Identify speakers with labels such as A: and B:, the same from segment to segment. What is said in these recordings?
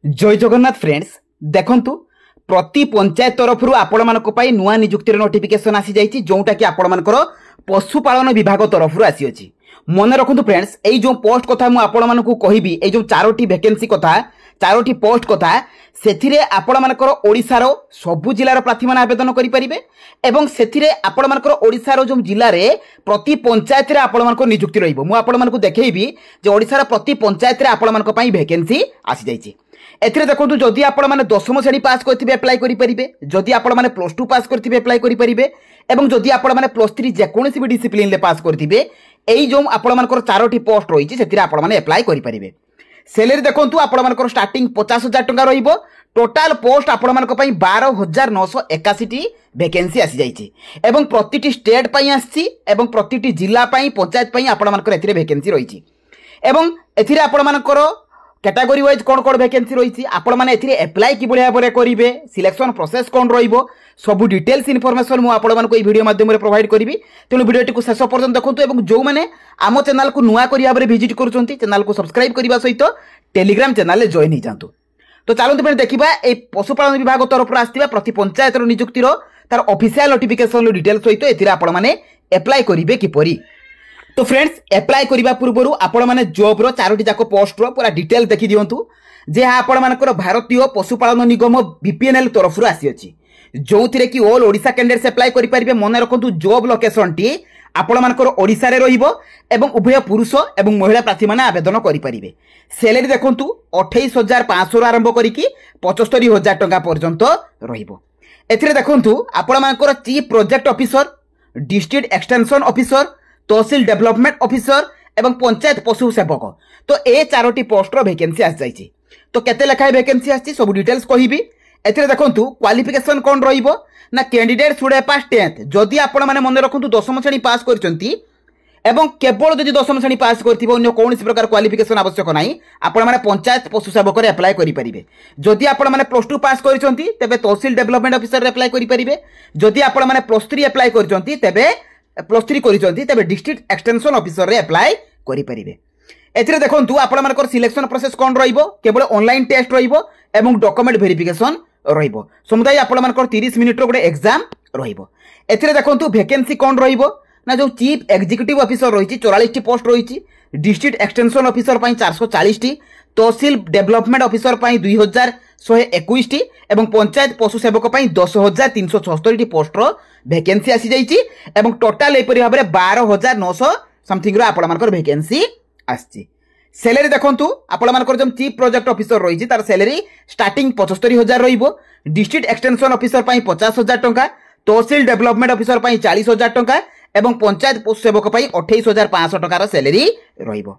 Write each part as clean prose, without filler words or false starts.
A: जय जगन्नाथ फ्रेंड्स देखंतु प्रति पंचायत तरफ आपण मानक नुआ नियुक्ति नोटिफिकेशन आसी जाइछि जोटा कि आपण मानकर पशुपालन विभाग तरफ आसी अछि। मन रखु फ्रेंड्स एई जो पोस्ट कथा मु आपण मानकु कहिबी एई जो चारोटी वैकेंसी कथा चारोटी पोस्ट कथा सेथिरे आपण मानकर ओडिसा रो सबु जिल्लार प्रार्थी मान आवेदन करि परिबे एवं सेथिरे आपण मानकर ओडिसा रो जो जिल्ला रे प्रति पंचायत रे आपण मानकर नियुक्ति रहिबो। मु आपण मानकु देखैबी जे ओडिसा रो प्रति पंचायत रे आपण मानक पई वैकेंसी आसी जाइछि। एथिरे देखंतु जदि आपण माने 10म श्रेणी पास करथिबे अप्लाई करि परिबे, जदि आपण माने +2 पास करथिबे अप्लाई करि परिबे एवं जदि आपण माने +3 जे कोनोसी भी डिसिप्लिन ले पास करथिबे एई जो आपण मानकर चारोटी पोस्ट रहिछि सेथिरे आपण माने अप्लाई करि परिबे। सैलरी देखंतु आपण मानकर स्टार्टिंग 50,000 टंका रहिबो। टोटल पोस्ट आपण मानक पई 12,981 टी वैकेंसी आसी जाइछि एवं प्रतिटी स्टेट पई आछि एवं प्रतिटी जिल्ला पई पंचायत पई आपण मानकर एथिरे वैकेंसी रहिछि एवं एथिरे आपण मानकर कैटेगरी वाइज कौन कौन वैकेंसी रही आपण मैंने एथिरे अप्लाई कि भाव में करेंगे, सिलेक्शन प्रोसेस कौन रहिबो सबू डिटेल्स इनफॉरमेशन मु आपण मानक वीडियो माध्यम रे प्रोवाइड करी। तेणु वीडियो को शेष पर्यंत देखंतु एवं जो मैंने आम चैनल को नुआ करिया भाव विजिट करूछंती चैनल को सब्सक्राइब करने सहित टेलीग्राम चैनल रे जॉइन हो जातु। तो चलते मैंने देखा ए पशुपालन विभाग तरफ आसथिबा प्रति पंचायत नियुक्तिर तार ऑफिशियल नोटिफिकेशन डिटेल्स सहित एथिरे आपण माने अप्लाई करिवे किपरि। तो फ्रेंड्स अप्लाई करने पूर्व आपण मैंने जॉब रो चारोटी जाक पोस्ट रो पूरा डिटेल देखि दियंतु जे आपण मानकर भारतीय पशुपालन निगम बीपीएनएल तरफ आसी अछि जो थिरे कि ऑल ओडिशा कैंडिडेट्स अप्लाई करि परिबे। मन रखंतु जॉब लोकेशन टी आपण मानकर ओडिशा रे रहिबो एवं उभय पुरुष एवं महिला प्रार्थी माने आवेदन करि परिबे। सैलरी देखंतु 28,500 आरंभ करिकि 75,000 टंका पर्यंत रहिबो। एथिरे देखंतु आपण मानकर chief project officer, district extension officer, tehsil development officer एवं पंचायत पशु सेवक तो ए चारोटी पोस्ट रो वैकेंसी आसी जाइछि। तो केते लेखाय वैकेंसी आछि सब डिटेल्स कहिबी। एथिरे देखंतु क्वालिफिकेशन कोन रहिबो ना कैंडिडेट शुड पास 10th जदि आपण माने मन रखंतु 10म श्रेणी पास करचंती एवं केवल जदि 10म श्रेणी पास करथिबो अन्य कोनोसी प्रकार क्वालिफिकेशन आवश्यक नाही आपण माने पंचायत पशु सेवक रे अप्लाई करि परिबे। जदि आपण माने +2 पास करचंती तेबे तहसील डेवलपमेंट ऑफिसर रे अप्लाई करि परिबे। जदि आपण माने +3 अप्लाई करचंती तेबे +3 करिसंती तेबे डिस्ट्रिक्ट एक्सटेंशन ऑफिसर रे अप्लाई करि परिबे। एथिरे देखंतु आपण मानकर सिलेक्शन प्रोसेस कोन रहिबो केवल ऑनलाइन टेस्ट रहिबो एवं डॉक्यूमेंट वेरिफिकेशन रहिबो। समुदाय आपण मानकर 30 मिनिट रो गोटे एग्जाम रहिबो। एथिरे देखंतु वैकेंसी कोन रहिबो ना जो चीफ एग्जीक्यूटिव ऑफिसर रहिछि 44 टी पोस्ट रहिछि, डिस्ट्रिक्ट एक्सटेंशन ऑफिसर पई 440 टी, तहसील डेवलपमेंट ऑफिसर पई 2,121 टी एवं पंचायत पशु सेवक पई 10,376 टी पोस्ट रो वैकेंसी आसी जाइछि एवं टोटल एपरि भाबरे 12,900 समथिंग रो आपण मानकर वैकेंसी आछि। सैलरी देखंतु आपण मानकर जो चीफ प्रोजेक्ट ऑफिसर रहिछि तार सैलरी स्टार्टिंग 75,000 रहिबो, डिस्ट्रिक्ट एक्सटेंशन ऑफिसर पई 50,000 टंका, तहसील डेवलपमेंट ऑफिसर पई 40,000 टंका एवं पंचायत पशु सेवक पई 28,500 टंका रो सैलरी रहिबो।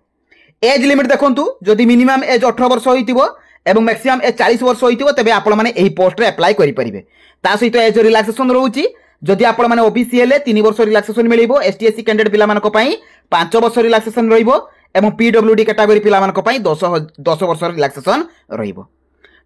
A: एज लिमिट देखंतु जदि मिनिमम एज 18 वर्ष होइतिबो एवं मैक्सिमम एज 40 वर्ष होइतिबो तेबे आपण माने एही पोस्ट रे अप्लाई करि परिबे। ता सहित एज रिलैक्सेशन रहउछि जदि आपण माने ओबीसी हेले 3 वर्ष रिलैक्सेशन मिलिबो, एसटी एससी कैंडिडेट पिला मानक पई 5 वर्ष रिलैक्सेशन रहिबो एवं पीडब्ल्यूडी कैटेगरी पिला मानक पई 10 वर्ष रिलैक्सेशन रहिबो।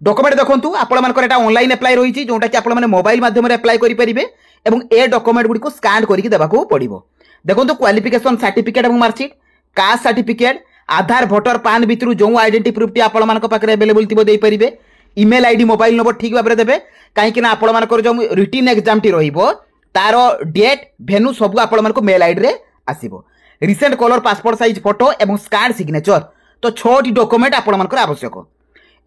A: डॉक्यूमेंट देखंतु आपण मानकर एटा ऑनलाइन अप्लाई रहिछि जोटा कि आपण माने मोबाइल माध्यम रे अप्लाई करि परिबे एवं ए डॉक्यूमेंट गुडी को स्कैन करिकि देबाकू पड़िबो। देखंतु क्वालिफिकेशन सर्टिफिकेट एवं मार्कशीट, कास्ट सर्टिफिकेट, आधार भोटर पान भितरु जो आइडेंटिटी प्रूफ टी आपण मानक पाखरे अवेलेबल थिबो देई परिबे। ईमेल आईडी मोबाइल नंबर ठीक भाबरे देबे काहेकि ना आपण मानकर जो रिटन एग्जाम टी रहिबो तार डेट भेन्यू सब आपण मानको मेल आईडी रे आसीबो। Recent colour passport size photo एवं स्कैन सिग्नेचर तो 6टी डॉक्यूमेंट आपण मानकर आवश्यक।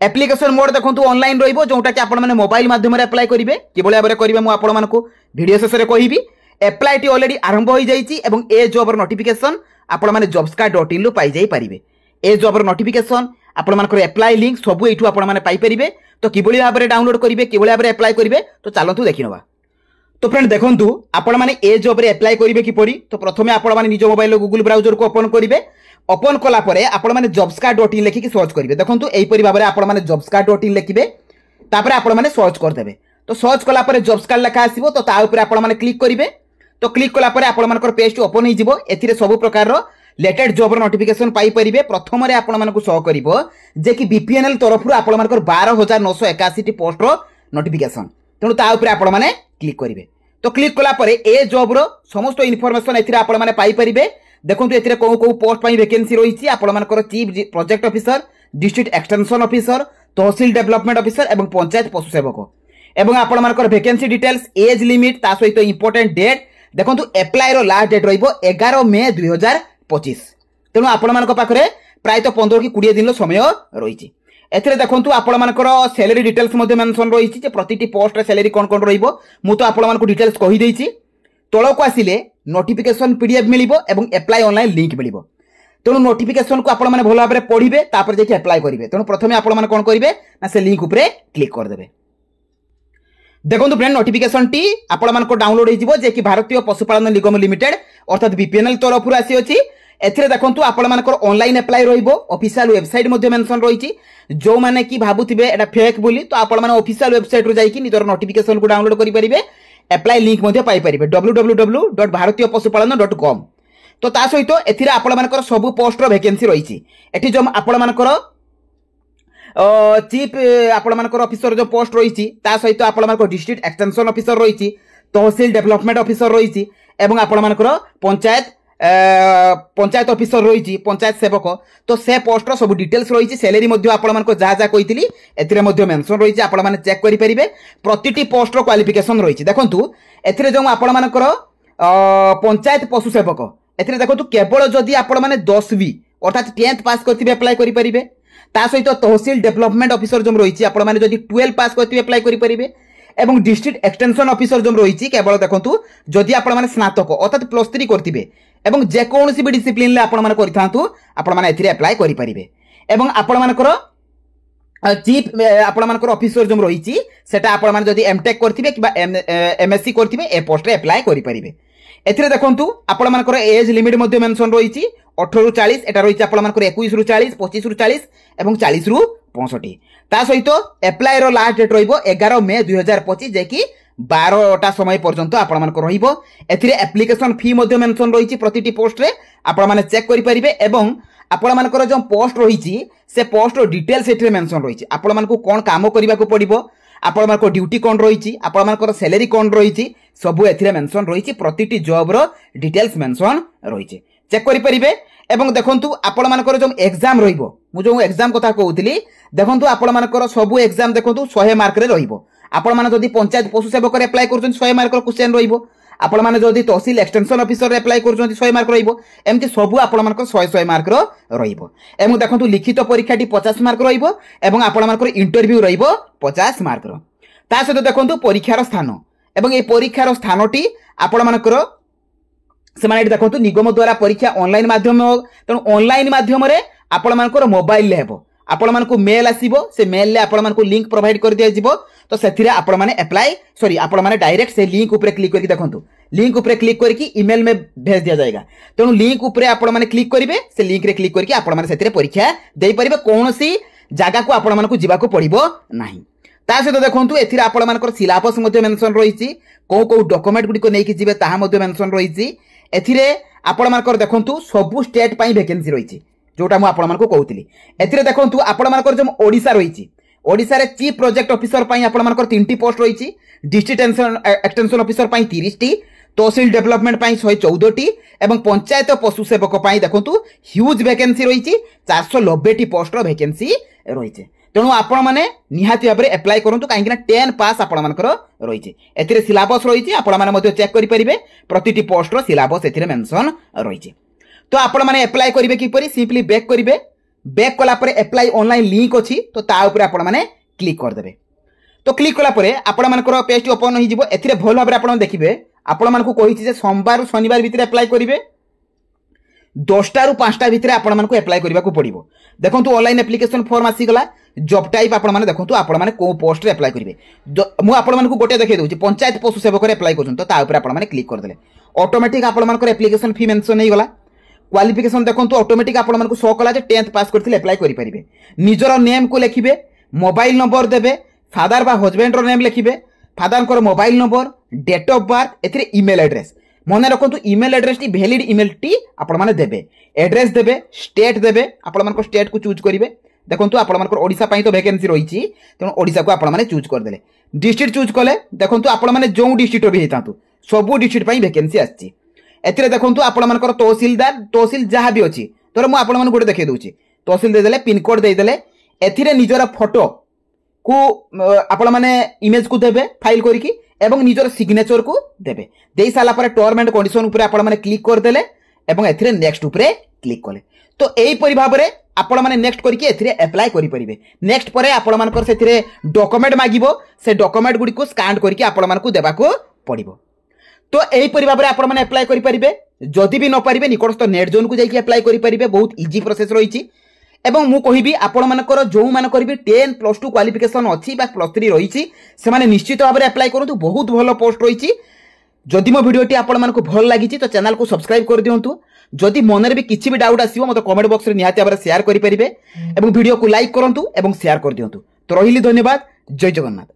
A: एप्लिकेशन मोड देखंतु ऑनलाइन रहिबो जोटा कि आपण माने मोबाइल माध्यम रे अप्लाई करिवे। किबोले भाबरे करिवे मु आपण मानको वीडियो शेष रे कहिबी। अप्लाई टी ऑलरेडी आरंभ होई जाईची एवं ए जॉब रो नोटिफिकेशन आपण माने jobscard.in लो पाई जाई परिबे। ए जॉब रो नोटिफिकेशन आपण मानकर अप्लाई लिंक सब एठू आपण माने पाई परिबे। तो किबोले भाबरे डाउनलोड करिवे किबोले भाबरे अप्लाई करिवे तो चलंतु देखिनबा। तो फ्रेंड देखंतु आपण माने ए जॉब रे अप्लाई करिवे किपरि। तो प्रथमे आपण माने निज मोबाइल गूगल ब्राउजर को ओपन करिवे। ओपन कला परे आपण माने jobscard.in लिखि सर्च करिवे। देखंतु एई परि भाबरे आपण माने jobscard.in लिखिबे तापरे आपण माने सर्च कर देबे। तो सर्च कला परे jobscard लेखा आसीबो तो ता ऊपर आपण माने क्लिक करिवे। तो क्लिक कला परे आपण मानकर पेज ओपन होई जिवो। एथिरे सब प्रकार रो लेटेस्ट जॉब रो नोटिफिकेशन पाई परिबे। प्रथम रे आपण मानकु शो करिवो जे कि बीपीएनएल तरफ रो आपण मानकर 12,981 टी पोस्ट रो नोटिफिकेशन तेणु ता ऊपर आपण माने क्लिक करिवे। तो क्लिक कला परे ए जॉब रो समस्त इनफॉरमेशन एथिरे आपण माने पाई परिबे। देखंतु एथिरे को पोस्ट पई वैकेंसी रहिछि आपण मानकर chief project officer, district extension officer, tehsil development officer एवं पंचायत पशु सेवक एवं आपण वैकेंसी डिटेल्स एज लिमिट ता सहित इंपोर्टेंट डेट देखो एप्लाई रो लास्ट डेट रहिबो 11 मे 2025 तेणु आपण पाखरे प्रायतः 15 कि 20 दिन समय रही एथिरे देखंतु आपण मानकर सैलरी डिटेल्स मध्ये मेंशन रही जे प्रतिटी पोस्ट रे सैलरी कोन कोन रहिबो मु तो आपण मानक डिटेल्स कहि देइछि तळको आसिले नोटिफिकेशन पीडीएफ मिलिबो एवं अप्लाई ऑनलाइन लिंक मिलिबो तेणु नोटिफिकेशन को आपण माने भल भाबरे पढिबे तापर जे अप्लाई करिवे तेणु प्रथमे आपण माने कोन करिवे ना से लिंक ऊपर क्लिक कर देबे देखो फ्रेंड नोटिफिकेशन टी आपण मानको डाउनलोड हो जिवो जे कि भारतीय पशुपालन निगम लिमिटेड अर्थात बीपीएनएल तरफ आसी अछि एथिरे देखंतु आपण मानकर ऑनलाइन अप्लाई रहिबो ऑफिशियल वेबसाइट मध्ये मेंशन रहिछि जो माने कि भाबुथिबे एटा फेक बोली तो आपण माने ऑफिशियल वेबसाइट रो जाई कि निजर नोटिफिकेशन को डाउनलोड करि परिबे अप्लाई लिंक मध्ये पाई परिबे www.bharatiyapashupalan.com तो ता सहित एथिरे आपण मानकर सब पोस्ट रो वैकेंसी रहिछि एठी जो आपण मानकर चीफ आपण मानकर ऑफिसर जो पोस्ट रहिछि ता सहित आपण मानकर डिस्ट्रिक्ट एक्सटेंशन ऑफिसर रहिछि तहसील डेवलपमेंट ऑफिसर रहिछि एवं आपण मानकर पंचायत ऑफिसर रही पंचायत सेवक तो से पोस्ट सब डिटेल्स रही सैलरी आपण जहाँ जहाँ कही एथिरे मेंशन रही आपण मैंने चेक करेंगे प्रतिटी पोस्ट क्वालिफिकेशन रही देखु एथिरे जो आपण मानकर पंचायत पशु सेवक एथिरे देखु केवल जदि आपण मैंने 10वीं अर्थात 10th पास करथिबे अप्लाई करि परिबे ता सहित तहसील डेवलपमेंट ऑफिसर जो रही आपण मैंने जदि 12 पास करथिबे अप्लाई करि परिबे एवं डिस्ट्रिक्ट एक्सटेंशन ऑफिसर जो रही केवल देखु जदि आपण मैंने स्नातक अर्थात +3 करथिबे एवं जेकोसी भी डिसिप्लिन ले आपण माने करिथांतु आपण माने एथिरे अप्लाई करि परिबे एवं आपण मानकर चीफ आपण मानकर ऑफिसर जो रही सेटा आपण माने जदि एमटेक करथिबे किबा एमएससी करथिबे ए पोस्ट रे अप्लाई करि परिबे एथिरे देखंतु आपण मानकर एज लिमिट मध्ये मेंशन रही 18 रु 40 एटा रही आपण मानकर 21 रु 40 25 रु 40 एवं 40 रु 65 ता सहित अप्लाई रो लास्ट डेट रहिबो 11 मे 2025 जे कि 12टा समय पर्यंत आपण मानक रहिबो एथिरे एप्लिकेशन फी मध्ये मेंशन रही प्रतिटी पोस्ट रे आपण माने चेक करि परिबे एवं आपण मानकर जो पोस्ट रही से पोस्ट रो डिटेल्स एथिरे मेंशन रही आपण मानक कोन काम करबा को पड़िबो आपण मानक ड्यूटी कोन रही आपण मानकर सैलरी कोन रही सब एथिरे मेंशन रही प्रतिटी जॉब रो डिटेल्स मेंशन रही चेक करि परिबे एवं देखंतु आपण मानकर जो एग्जाम रहिबो मु जो एग्जाम कथा कहउतली देखंतु आपण मानकर सब एग्जाम देखंतु 100 मार्क रे रहिबो आपण माने जदि पंचायत पशु सेवक रे अप्लाई करछन 100 मार्क रो क्वेश्चन रहिबो आपण माने जदि तहसील एक्सटेंशन ऑफिसर रे अप्लाई करछन 100 मार्क रहिबो एमति सब आपण मानकर 100 मार्क रो रहिबो एवं देखंतु लिखित परीक्षाटी 50 मार्क रहिबो एवं आपण मानकर इंटरव्यू रहिबो 50 मार्क रो ता सहित देखंतु परीक्षार स्थान एवं ए परीक्षार स्थानटी आपण मानकर से माने देखंतु निगम द्वारा परीक्षा ऑनलाइन माध्यम तेणु ऑनलाइन माध्यम रे आपण मानकर मोबाइल ले हेबो आपण मानकु मेल आसीबो से मेल ले आपण मानकु लिंक प्रोवाइड कर दिया जिवो तो सेथिरे आपण माने अप्लाई सॉरी आपण माने डायरेक्ट से लिंक ऊपर क्लिक करके देखंतु लिंक ऊपर क्लिक करके ईमेल में भेज दिया जाएगा तेणु लिंक ऊपर आपण माने क्लिक करिवे से लिंक रे क्लिक करके आपण माने सेथिरे परीक्षा देई परिबे कोनोसी जागा को आपण मानकु जिबाको पड़िबो नाही ता सहित देखंतु एथिरे आपण मानकर सिलेबस मध्ये मेंशन रहिछि को डॉक्यूमेंट गुडी को नै कि जिवे ताहा मध्ये मेंशन रहिछि एथिरे आपण मानकर देखंतु सब स्टेट पई वैकेंसी रहिछि जोटा मु आपण मानको कहउतली एथिरे देखंतु आपण मानकर जो ओडिसा रहिछि ओडिसा रे चीफ प्रोजेक्ट ऑफिसर पई आपण मानकर 3टी पोस्ट रहिछि डिस्ट्रिक्ट एक्सटेंशन ऑफिसर पई 30टी तहसील डेवलपमेंट पई 114टी एवं पंचायत पशु सेवक पई देखंतु ह्यूज वैकेंसी रहिछि 490टी पोस्ट रो वैकेंसी रहिछि तेणु आपण माने निहाती भाबरे अप्लाई करंतु काहे कि 10 पास आपण मानकर रहिछि एथिरे सिलेबस रहिछि आपण माने मध्ये चेक करि परिबे प्रतिटी पोस्ट रो सिलेबस एथिरे मेंशन रहिछि तो आपण माने अप्लाई करिवे किपरि सिंपली बैक करिवे बैक कला परे अप्लाई ऑनलाइन लिंक अछि तो ता ऊपर आपण माने क्लिक कर देबे तो क्लिक कला परे आपण मानकर पेज ओपन होई जिवो एथिरे भल भाबरे आपण देखिबे आपण मानकु कहिछि जे सोमवार रु शनिवार भितरे अप्लाई करिवे 10टा रु 5टा भितरे आपण मानकु अप्लाई करिवा को पड़िबो देखंतु ऑनलाइन एप्लिकेशन फॉर्म आसी गला जॉब टाइप आपण माने देखंतु आपण माने को पोस्ट रे अप्लाई करिवे मु आपण मानकु गोटे देखै दउछि पंचायत पशु सेवक रे अप्लाई करछन तो ता ऊपर आपण माने क्लिक कर देले ऑटोमेटिक आपण मानकर एप्लिकेशन फी मेंशन नै गला क्वालिफिकेशन देखंतु ऑटोमेटिक आपण मानकु शो कला जे 10th पास करथिले अप्लाई करि परिबे निजर नेम को लिखिबे मोबाइल नंबर देबे फादर बा हस्बैंड रो नेम लिखिबे फादर को mobile number date of birth एथिरे ईमेल एड्रेस मने रखंतु ईमेल एड्रेस टी वैलिड ईमेल टी आपण माने देबे एड्रेस देबे स्टेट देबे आपण मानको स्टेट को चूज करिवे देखंतु आपण मानको ओडिसा पई तो वैकेंसी रहिछि तेणु ओडिसा को आपण माने चूज कर देले डिस्ट्रिक्ट चूज कले देखंतु आपण माने जो डिस्ट्रिक्ट भी हेतांतु सब डिस्ट्रिक्ट पई वैकेंसी आछि एथिरे देखंतु आपण मानकर तहसीलदार तहसील जहाँ भी अछि तोर मु आपण मान गोटे देखै दउछि तहसील दे देले पिन कोड दे देले एथिरे निजरा फोटो को आपण माने इमेज को देबे फाइल करिकी एवं निजर सिग्नेचर को देबे देई साला पर टर्म एंड कंडीशन ऊपर आपण माने क्लिक कर देले एवं एथिरे नेक्स्ट ऊपर क्लिक कले तो एई परि भाबरे आपण माने नेक्स्ट करिके एथिरे अप्लाई करि परिबे नेक्स्ट परे आपण मानकर सेथिरे डॉक्यूमेंट मागिबो से डॉक्यूमेंट गुडी को स्कैन करिके आपण मानकू देबाको पड़िबो तो एई परि भाबरे आपण माने अप्लाई करि परिबे जदि भी न परिबे निकटस्थ नेट जोन को जाइके अप्लाई करि परिबे बहुत इजी प्रोसेस रहिछि एवं मु कहिबी आपण मानकर जो मानकर भी 10+2 क्वालिफिकेशन अछि बा +3 रहिछि से माने निश्चित भाबरे अप्लाई करंतु बहुत भलो पोस्ट रहिछि जदि मो वीडियोटी आपण मानकू भल लागिछि तो चैनल को सब्सक्राइब कर दियंतु जदि मनरे भी किछि भी डाउट आसीबो मते कमेंट बॉक्स रे निहाती भाबरे शेयर करि परिबे एवं वीडियो को लाइक करंतु एवं शेयर कर दियंतु तो रहिली धन्यवाद जय जगन्नाथ।